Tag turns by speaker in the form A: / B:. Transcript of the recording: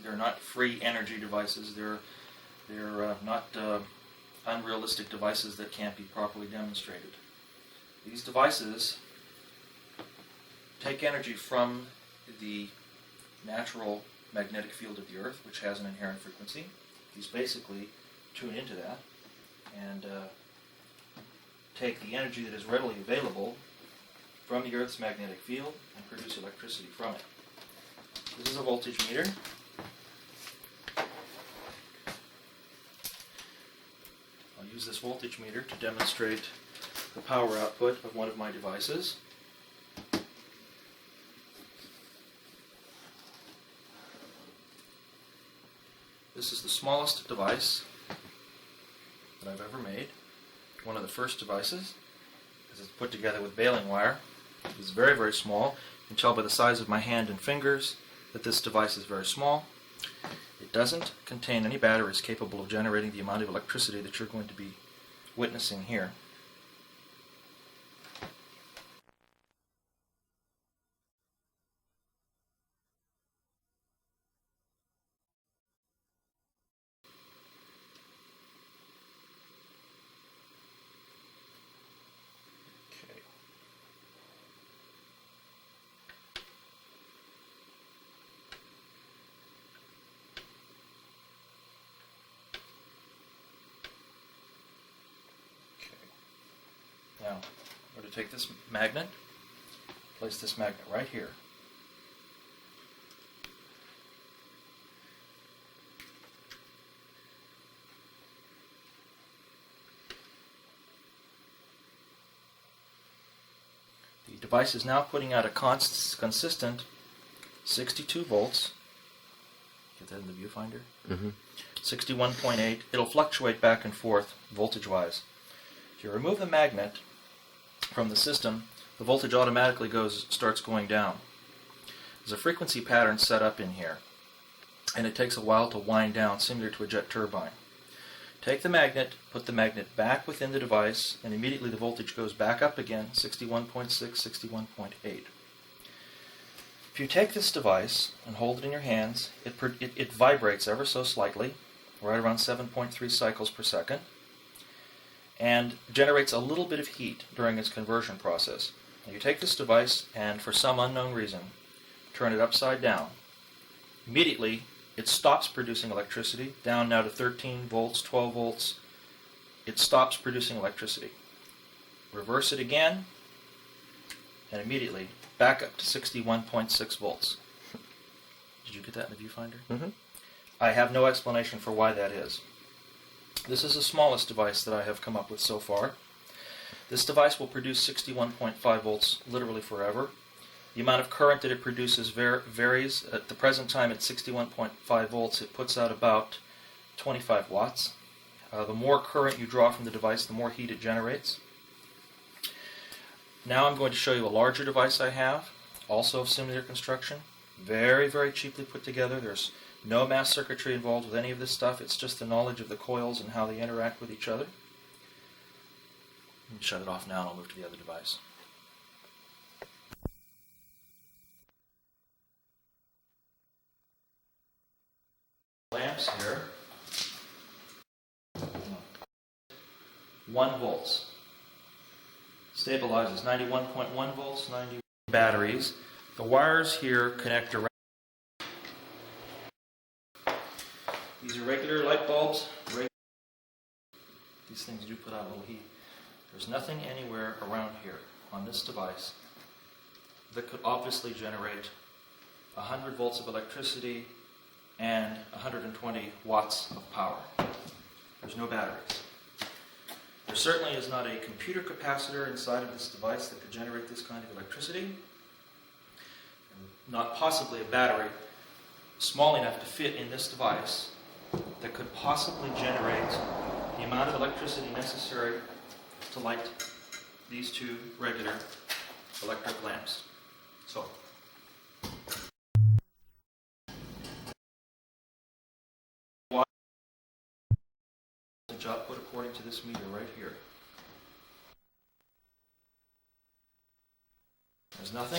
A: They're not free energy devices. They're not unrealistic devices that can't be properly demonstrated. These devices take energy from the natural magnetic field of the Earth, which has an inherent frequency. These basically tune into that and take the energy that is readily available from the Earth's magnetic field and produce electricity from it. This is a voltage meter. I'll use this voltage meter to demonstrate the power output of one of my devices. This is the smallest device that I've ever made. One of the first devices. This is put together with baling wire. It's very, very small. You can tell by the size of my hand and fingers that this device is very small. It doesn't contain any batteries capable of generating the amount of electricity that you're going to be witnessing here. Okay. Now, we're going to take this magnet, place this magnet right here. The device is now putting out a consistent 62 volts. Get that in the viewfinder? 61.8. It'll fluctuate back and forth voltage-wise. If you remove the magnet from the system, the voltage automatically starts going down. There's a frequency pattern set up in here, and it takes a while to wind down, similar to a jet turbine. Take the magnet, put the magnet back within the device, and immediately the voltage goes back up again, 61.6, 61.8. If you take this device and hold it in your hands, it vibrates ever so slightly, right around 7.3 cycles per second, and generates a little bit of heat during its conversion process. Now you take this device and, for some unknown reason, turn it upside down. Immediately, it stops producing electricity, down now to 13 volts, 12 volts. It stops producing electricity. Reverse it again, and immediately back up to 61.6 volts. Did you get that in the viewfinder? I have no explanation for why that is. This is the smallest device that I have come up with so far. This device will produce 61.5 volts literally forever. The amount of current that it produces varies. At the present time, at 61.5 volts, it puts out about 25 watts. The more current you draw from the device, the more heat it generates. Now I'm going to show you a larger device I have, also of similar construction. Very, very cheaply put together. There's no mass circuitry involved with any of this stuff. It's just the knowledge of the coils and how they interact with each other. Let me shut it off now and I'll move to the other device. Lamps here. 1 volts. Stabilizes 91.1 volts, 90 batteries. The wires here connect around. These are regular light bulbs. These things do put out a little heat. There's nothing anywhere around here on this device that could obviously generate 100 volts of electricity and 120 watts of power. There's no batteries. There certainly is not a computer capacitor inside of this device that could generate this kind of electricity. And not possibly a battery small enough to fit in this device that could possibly generate the amount of electricity necessary to light these two regular electric lamps. So, voltage output according to this meter right here. There's nothing.